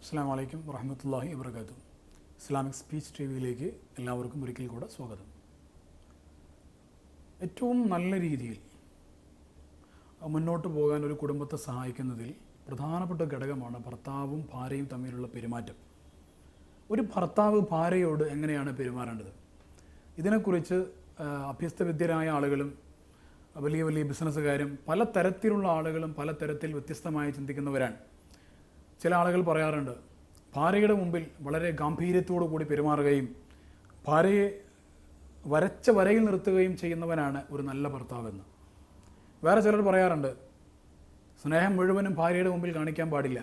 അസ്സലാമു അലൈക്കും വറഹ്മത്തുള്ളാഹി വബറകാതുഹു. ഇസ്ലാമിക് സ്പീച്ച് ടിവിയിലേക്ക് എല്ലാവർക്കും ഒരിക്കൽ കൂടെ സ്വാഗതം. ഏറ്റവും നല്ല രീതിയിൽ മുന്നോട്ട് പോകാൻ ഒരു കുടുംബത്തെ സഹായിക്കുന്നതിൽ പ്രധാനപ്പെട്ട ഘടകമാണ് ഭർത്താവും ഭാര്യയും തമ്മിലുള്ള പെരുമാറ്റം. ഒരു ഭർത്താവ് ഭാര്യയോട് എങ്ങനെയാണ് പെരുമാറേണ്ടത്? ഇതിനെക്കുറിച്ച് അഭ്യസ്തവിദ്യരായ ആളുകളും വലിയ വലിയ ബിസിനസ്സുകാരും പല തരത്തിലുള്ള ആളുകളും പല തരത്തിൽ വ്യത്യസ്തമായി ചിന്തിക്കുന്നവരാണ്. ചില ആളുകൾ പറയാറുണ്ട്, ഭാര്യയുടെ മുമ്പിൽ വളരെ ഗാംഭീര്യത്തോടു കൂടി പെരുമാറുകയും ഭാര്യയെ വരച്ച വരയിൽ നിർത്തുകയും ചെയ്യുന്നവനാണ് ഒരു നല്ല ഭർത്താവെന്ന്. വേറെ ചിലർ പറയാറുണ്ട്, സ്നേഹം മുഴുവനും ഭാര്യയുടെ മുമ്പിൽ കാണിക്കാൻ പാടില്ല,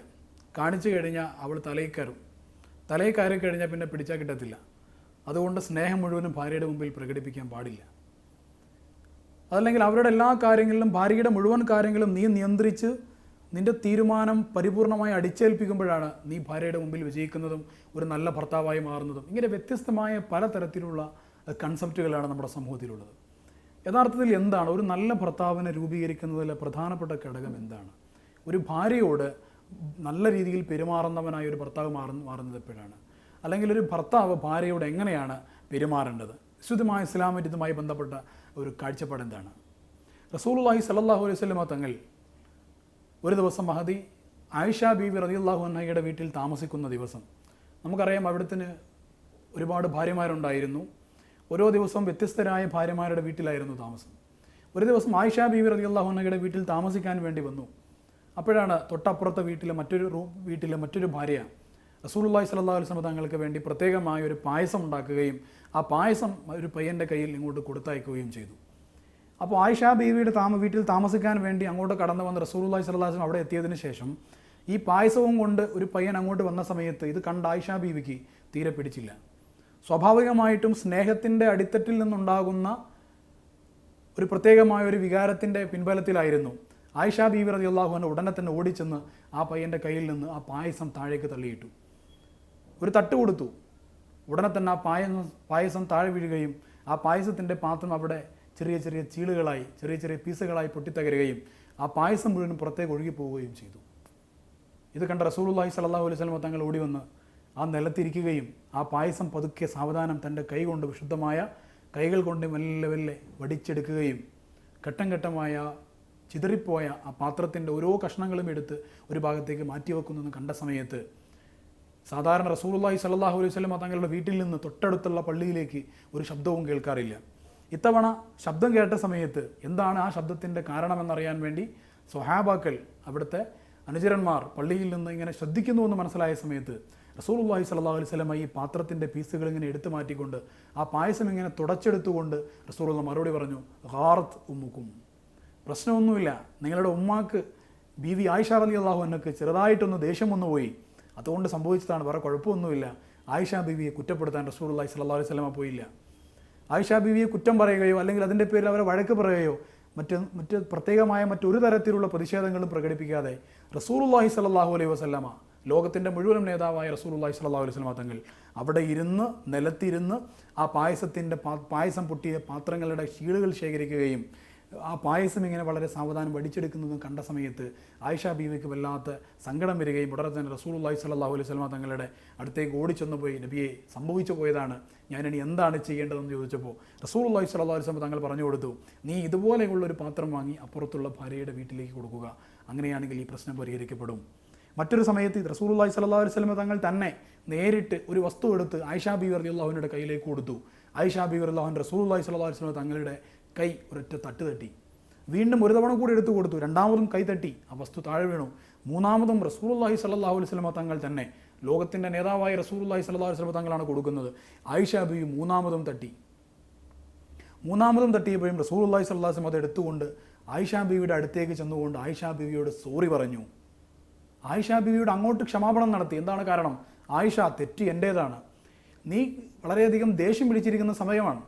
കാണിച്ചു കഴിഞ്ഞാൽ അവൾ തലയിൽ കയറി കഴിഞ്ഞാൽ പിന്നെ പിടിച്ചാൽ കിട്ടത്തില്ല, അതുകൊണ്ട് സ്നേഹം മുഴുവനും ഭാര്യയുടെ മുമ്പിൽ പ്രകടിപ്പിക്കാൻ പാടില്ല. അതല്ലെങ്കിൽ അവരുടെ എല്ലാ കാര്യങ്ങളിലും ഭാര്യയുടെ മുഴുവൻ കാര്യങ്ങളും നീ നിയന്ത്രിച്ച് നിന്റെ തീരുമാനം പരിപൂർണമായി അടിച്ചേൽപ്പിക്കുമ്പോഴാണ് നീ ഭാര്യയുടെ മുമ്പിൽ വിജയിക്കുന്നതും ഒരു നല്ല ഭർത്താവായി മാറുന്നതും. ഇങ്ങനെ വ്യത്യസ്തമായ പലതരത്തിലുള്ള കൺസെപ്റ്റുകളാണ് നമ്മുടെ സമൂഹത്തിലുള്ളത്. യഥാർത്ഥത്തിൽ എന്താണ് ഒരു നല്ല ഭർത്താവിനെ രൂപീകരിക്കുന്നതിലെ പ്രധാനപ്പെട്ട ഘടകം എന്താണ്? ഒരു ഭാര്യയോട് നല്ല രീതിയിൽ പെരുമാറുന്നവനായ ഒരു ഭർത്താവ് മാറുന്നത് എപ്പോഴാണ്? അല്ലെങ്കിൽ ഒരു ഭർത്താവ് ഭാര്യയോട് എങ്ങനെയാണ് പെരുമാറേണ്ടത്? വിശുദ്ധമായ ഇസ്ലാമിൻ്റെ ഇതുമായി ബന്ധപ്പെട്ട ഒരു കാഴ്ചപ്പാട് എന്താണ്? റസൂലുള്ളാഹി സ്വല്ലല്ലാഹു അലൈഹി വസല്ലമ തങ്ങൾ ഒരു ദിവസം മഹദി ആയിഷ ബീവി റളിയല്ലാഹു അൻഹയുടെ വീട്ടിൽ താമസിക്കുന്ന ദിവസം, നമുക്കറിയാം അവിടത്തിന് ഒരുപാട് ഭാര്യമാരുണ്ടായിരുന്നു. ഓരോ ദിവസവും വ്യത്യസ്തരായ ഭാര്യമാരുടെ വീട്ടിലായിരുന്നു താമസം. ഒരു ദിവസം ആയിഷ ബീവി റളിയല്ലാഹു അൻഹയുടെ വീട്ടിൽ താമസിക്കാൻ വേണ്ടി വന്നു. അപ്പോഴാണ് തൊട്ടപ്പുറത്തെ വീട്ടിലെ മറ്റൊരു ഭാര്യ റസൂലുള്ളാഹി സ്വല്ലല്ലാഹു അലൈഹി വസല്ലം തങ്ങൾക്ക് വേണ്ടി പ്രത്യേകമായ ഒരു പായസം ഉണ്ടാക്കുകയും ആ പായസം ഒരു പയ്യൻ്റെ കയ്യിൽ ഇങ്ങോട്ട് കൊടുത്തയക്കുകയും ചെയ്തു. അപ്പോൾ ആയിഷ ബീവിയുടെ വീട്ടിൽ താമസിക്കാൻ വേണ്ടി അങ്ങോട്ട് കടന്നു വന്ന റസൂലുള്ളാഹി സ്വല്ലല്ലാഹു അലൈഹി വസല്ലം അവിടെ എത്തിയതിന് ശേഷം ഈ പായസവും കൊണ്ട് ഒരു പയ്യൻ അങ്ങോട്ട് വന്ന സമയത്ത് ഇത് കണ്ട ആയിഷ ബീവിക്ക് തീരെ പിടിച്ചില്ല. സ്വാഭാവികമായിട്ടും സ്നേഹത്തിൻ്റെ അടിത്തട്ടിൽ നിന്നുണ്ടാകുന്ന ഒരു പ്രത്യേകമായ ഒരു വികാരത്തിൻ്റെ പിൻബലത്തിലായിരുന്നു ആയിഷ ബീവി റളിയല്ലാഹു അൻഹ ഉടനെ തന്നെ ഓടിച്ചെന്ന് ആ പയ്യൻ്റെ കയ്യിൽ നിന്ന് ആ പായസം താഴേക്ക് തള്ളിയിട്ടു. ഒരു തട്ട് കൊടുത്തു. ഉടനെ തന്നെ ആ പായസം താഴെ വീഴുകയും ആ പായസത്തിൻ്റെ പാത്രം അവിടെ ചെറിയ ചെറിയ ചീളുകളായി ചെറിയ ചെറിയ പീസുകളായി പൊട്ടിത്തകരുകയും ആ പായസം മുഴുവൻ പുറത്തേക്ക് ഒഴുകിപ്പോവുകയും ചെയ്തു. ഇത് കണ്ട റസൂലുള്ളാഹി സ്വല്ലല്ലാഹു അലൈഹി വസല്ലം തങ്ങൾ ഓടി വന്ന് ആ നിലത്തിരിക്കുകയും ആ പായസം പതുക്കെ സാവധാനം തൻ്റെ കൈ കൊണ്ട് വിശുദ്ധമായ കൈകൾ കൊണ്ട് മെല്ലെ മെല്ലെ വടിച്ചെടുക്കുകയും ഘട്ടം ഘട്ടമായ ചിതറിപ്പോയ ആ പാത്രത്തിൻ്റെ ഓരോ കഷ്ണങ്ങളും എടുത്ത് ഒരു ഭാഗത്തേക്ക് മാറ്റിവെക്കുന്നതെന്ന് കണ്ട സമയത്ത് സാധാരണ റസൂലുള്ളാഹി സ്വല്ലല്ലാഹു അലൈഹി വസല്ലം തങ്ങളുടെ വീട്ടിൽ നിന്ന് തൊട്ടടുത്തുള്ള പള്ളിയിലേക്ക് ഒരു ശബ്ദവും കേൾക്കാറില്ല. ഇത്തവണ ശബ്ദം കേട്ട സമയത്ത് എന്താണ് ആ ശബ്ദത്തിൻ്റെ കാരണമെന്നറിയാൻ വേണ്ടി സ്വഹാബാക്കൾ അവിടുത്തെ അനുചരന്മാർ പള്ളിയിൽ നിന്ന് ഇങ്ങനെ ശ്രദ്ധിക്കുന്നുവെന്ന് മനസ്സിലായ സമയത്ത് റസൂലുള്ളാഹി സ്വല്ലല്ലാഹു അലൈഹി വസല്ലം ഈ പാത്രത്തിൻ്റെ പീസുകൾ ഇങ്ങനെ എടുത്തു മാറ്റിക്കൊണ്ട് ആ പായസം ഇങ്ങനെ തുടച്ചെടുത്തുകൊണ്ട് റസൂലുള്ള മറുപടി പറഞ്ഞു, ഖാറത്ത് ഉമ്മുക്കും, പ്രശ്നമൊന്നുമില്ല, നിങ്ങളുടെ ഉമ്മാക്ക് ബീവി ആയിഷ റളിയല്ലാഹു അൻഹയ്ക്ക് ചെറുതായിട്ടൊന്ന് ദേഷ്യം വന്നു പോയി, അതുകൊണ്ട് സംഭവിച്ചതാണ്, വേറെ കുഴപ്പമൊന്നുമില്ല. ആയിഷ ബീവിയെ കുറ്റപ്പെടുത്താൻ റസൂലുള്ളാഹി സ്വല്ലല്ലാഹു അലൈഹി വസല്ലം പോയില്ല. ആയിഷ ബീവിയെ കുറ്റം പറയുകയോ അല്ലെങ്കിൽ അതിൻ്റെ പേരിൽ അവരെ വഴക്ക് പറയുകയോ മറ്റ് പ്രത്യേകമായ മറ്റൊരു തരത്തിലുള്ള പ്രതിഷേധങ്ങളും പ്രകടിപ്പിക്കാതെ റസൂലുള്ളാഹി സ്വല്ലല്ലാഹു അലൈഹി വസല്ലമ, ലോകത്തിൻ്റെ മുഴുവൻ നേതാവായ റസൂലുള്ളാഹി സ്വല്ലല്ലാഹു അലൈഹി വസല്ലമ തങ്ങൾ അവിടെ നിലത്തിരുന്ന് ആ പായസം പൊട്ടിയ പാത്രങ്ങളുടെ ചീളുകൾ ശേഖരിക്കുകയും ആ പായസം ഇങ്ങനെ വളരെ സാവധാനം വടിച്ചെടുക്കുന്നതും കണ്ട സമയത്ത് ആയിഷ ബീവിക്ക് വല്ലാത്ത സങ്കടം വരികയും ഉടനെ തന്നെ റസൂലുള്ളാഹി സ്വല്ലല്ലാഹു അലൈഹി വസല്ലമ തങ്ങളുടെ അടുത്തേക്ക് ഓടിച്ചെന്ന് പോയി, നബിയെ സംഭവിച്ചു പോയതാണ്, ഞാനിനി എന്താണ് ചെയ്യേണ്ടതെന്ന് ചോദിച്ചപ്പോൾ റസൂലുള്ളാഹി സ്വല്ലല്ലാഹു അലൈഹി വസല്ലമ തങ്ങൾ പറഞ്ഞു കൊടുത്തു, നീ ഇതുപോലെയുള്ളൊരു പാത്രം വാങ്ങി അപ്പുറത്തുള്ള ഭാര്യയുടെ വീട്ടിലേക്ക് കൊടുക്കുക, അങ്ങനെയാണെങ്കിൽ ഈ പ്രശ്നം പരിഹരിക്കപ്പെടും. മറ്റൊരു സമയത്ത് റസൂലുള്ളാഹി സ്വല്ലല്ലാഹു അലൈഹി വസല്ലമ തങ്ങൾ തന്നെ നേരിട്ട് ഒരു വസ്തു എടുത്ത് ആയിഷ ബീവി റളിയല്ലാഹു അൻഹയുടെ കയ്യിലേക്ക് കൊടുത്തു. ആയിഷ ബീവി റളിയല്ലാഹു അൻഹ റസൂലുള്ളാഹി സ്വല്ലല്ലാഹു അലൈഹി വസല്ലമ തങ്ങളുടെ കൈ ഒരൊറ്റ തട്ട് തട്ടി. വീണ്ടും ഒരു തവണ കൂടി എടുത്തു കൊടുത്തു. രണ്ടാമതും കൈ തട്ടി, ആ വസ്തു താഴെ വീണു. മൂന്നാമതും റസൂലുള്ളാഹി സ്വല്ലല്ലാഹു അലൈഹി വസല്ലമ തങ്ങൾ തന്നെ, ലോകത്തിൻ്റെ നേതാവായ റസൂലുള്ളാഹി സ്വല്ലല്ലാഹു അലൈഹി വസല്ലമ തങ്ങളാണ് കൊടുക്കുന്നത്. ആയിഷ ബീവി മൂന്നാമതും തട്ടിയപ്പോഴും റസൂലുള്ളാഹി സ്വല്ലല്ലാഹു അലൈഹി വസല്ലമ അത് എടുത്തുകൊണ്ട് ആയിഷ ബീവിയുടെ അടുത്തേക്ക് ചെന്നുകൊണ്ട് ആയിഷ ബീവിയോട് സോറി പറഞ്ഞു. ആയിഷ ബീവിയോട് അങ്ങോട്ട് ക്ഷമാപണം നടത്തി. എന്താണ് കാരണം? ആയിഷ, തെറ്റ് എൻ്റേതാണ്, നീ വളരെയധികം ദേഷ്യം പിടിച്ചിരിക്കുന്ന സമയമാണ്,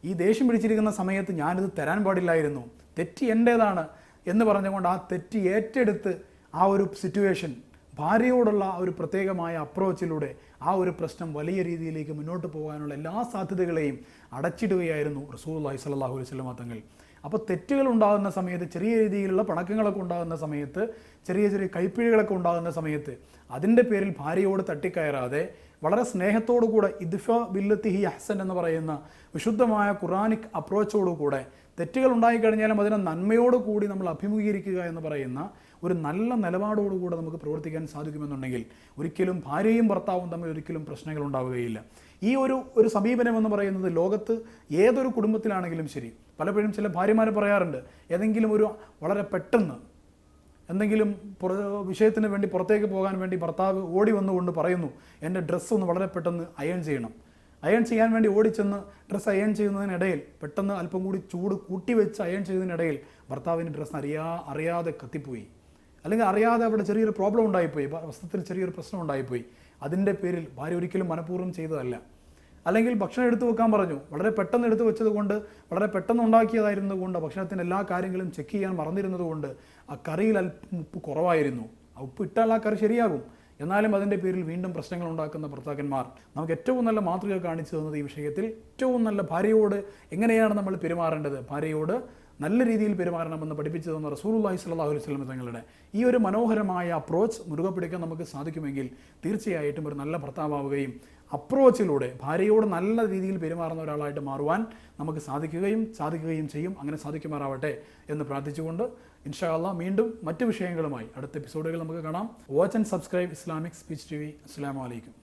ഈ ദേഷ്യം പിടിച്ചിരിക്കുന്ന സമയത്ത് ഞാനിത് തരാൻ പാടില്ലായിരുന്നു, തെറ്റ് എൻ്റേതാണ് എന്ന് പറഞ്ഞുകൊണ്ട് ആ തെറ്റ് ഏറ്റെടുത്ത് ആ ഒരു സിറ്റുവേഷൻ ഭാര്യയോടുള്ള ആ ഒരു പ്രത്യേകമായ അപ്രോച്ചിലൂടെ ആ ഒരു പ്രശ്നം വലിയ രീതിയിലേക്ക് മുന്നോട്ട് പോകാനുള്ള എല്ലാ സാധ്യതകളെയും അടച്ചിടുകയായിരുന്നു റസൂലുള്ളാഹി സ്വല്ലല്ലാഹു അലൈഹി വസല്ലമ തങ്ങൾ. അപ്പോൾ തെറ്റുകൾ ഉണ്ടാകുന്ന സമയത്ത്, ചെറിയ രീതിയിലുള്ള പണക്കങ്ങളൊക്കെ ഉണ്ടാകുന്ന സമയത്ത്, ചെറിയ ചെറിയ കൈപ്പിഴകളൊക്കെ ഉണ്ടാകുന്ന സമയത്ത് അതിൻ്റെ പേരിൽ ഭാര്യയോട് തട്ടിക്കയറാതെ വളരെ സ്നേഹത്തോടു കൂടെ ഇദ്ഫ ബില്ലത്തി ഹി അഹ്സൻ എന്ന് പറയുന്ന വിശുദ്ധമായ ഖുറാനിക് അപ്രോച്ചോടുകൂടെ തെറ്റുകൾ ഉണ്ടായിക്കഴിഞ്ഞാലും അതിനെ നന്മയോട് കൂടി നമ്മൾ അഭിമുഖീകരിക്കുക എന്ന് പറയുന്ന ഒരു നല്ല നിലപാടോടുകൂടെ നമുക്ക് പ്രവർത്തിക്കാൻ സാധിക്കുമെന്നുണ്ടെങ്കിൽ ഒരിക്കലും ഭാര്യയും ഭർത്താവും തമ്മിൽ ഒരിക്കലും പ്രശ്നങ്ങൾ ഉണ്ടാവുകയില്ല. ഈ ഒരു സമീപനം എന്ന് പറയുന്നത് ലോകത്ത് ഏതൊരു കുടുംബത്തിലാണെങ്കിലും ശരി, പലപ്പോഴും ചില ഭാര്യമാർ പറയാറുണ്ട്, ഏതെങ്കിലും ഒരു വളരെ പെട്ടെന്ന് എന്തെങ്കിലും വിഷയത്തിന് വേണ്ടി പുറത്തേക്ക് പോകാൻ വേണ്ടി ഭർത്താവ് ഓടി വന്നുകൊണ്ട് പറയുന്നു, എൻ്റെ ഡ്രസ്സ് ഒന്ന് വളരെ പെട്ടെന്ന് അയൺ ചെയ്യണം. അയൺ ചെയ്യാൻ വേണ്ടി ഓടിച്ചെന്ന് ഡ്രസ്സ് അയൺ ചെയ്യുന്നതിനിടയിൽ പെട്ടെന്ന് അല്പം കൂടി ചൂട് കൂട്ടി വെച്ച് അയൺ ചെയ്തതിനിടയിൽ ഭർത്താവിൻ്റെ ഡ്രസ്സ് അറിയാതെ കത്തിപ്പോയി, അല്ലെങ്കിൽ അറിയാതെ അവിടെ ചെറിയൊരു പ്രോബ്ലം ഉണ്ടായിപ്പോയി, വസ്ത്രത്തിൽ ചെറിയൊരു പ്രശ്നം ഉണ്ടായിപ്പോയി. അതിൻ്റെ പേരിൽ ഭാര്യ ഒരിക്കലും മനഃപൂർവ്വം ചെയ്തതല്ല. അല്ലെങ്കിൽ ഭക്ഷണം എടുത്തു വെക്കാൻ പറഞ്ഞു, വളരെ പെട്ടെന്ന് എടുത്തു വെച്ചത് കൊണ്ട്, വളരെ പെട്ടെന്ന് ഉണ്ടാക്കിയതായിരുന്നത് കൊണ്ട്, ഭക്ഷണത്തിൻ്റെ എല്ലാ കാര്യങ്ങളും ചെക്ക് ചെയ്യാൻ മറന്നിരുന്നത് കൊണ്ട് ആ കറിയിൽ അല്പം ഉപ്പ് കുറവായിരുന്നു. ആ ഉപ്പ് ഇട്ടാൽ ആ കറി ശരിയാകും. എന്നാലും അതിൻ്റെ പേരിൽ വീണ്ടും പ്രശ്നങ്ങൾ ഉണ്ടാക്കുന്ന ഭർത്താക്കന്മാർ. നമുക്ക് ഏറ്റവും നല്ല മാതൃക കാണിച്ചു തന്നത് ഈ വിഷയത്തിൽ ഏറ്റവും നല്ല ഭാര്യയോട് എങ്ങനെയാണ് നമ്മൾ പെരുമാറേണ്ടത്, ഭാര്യയോട് നല്ല രീതിയിൽ പെരുമാറണമെന്ന് പഠിപ്പിച്ചു തന്ന റസൂലുള്ളാഹി സ്വല്ലല്ലാഹു അലൈഹി വസല്ലം തങ്ങളുടെ ഈ ഒരു മനോഹരമായ അപ്രോച്ച് മുറുകെ പിടിക്കാൻ നമുക്ക് സാധിക്കുമെങ്കിൽ തീർച്ചയായിട്ടും ഒരു നല്ല ഭർത്താവുകയും അപ്രോച്ചിലൂടെ ഭാര്യയോട് നല്ല രീതിയിൽ പെരുമാറുന്ന ഒരാളായിട്ട് മാറുവാൻ നമുക്ക് സാധിക്കുകയും ചെയ്യും. അങ്ങനെ സാധിക്കുമാറാവട്ടെ എന്ന് പ്രാർത്ഥിച്ചുകൊണ്ട് ഇൻഷാ അല്ലാഹ് വീണ്ടും മറ്റു വിഷയങ്ങളുമായി അടുത്ത എപ്പിസോഡുകൾ നമുക്ക് കാണാം. Watch and subscribe Islamic speech TV. അസ്സലാമു അലൈക്കും.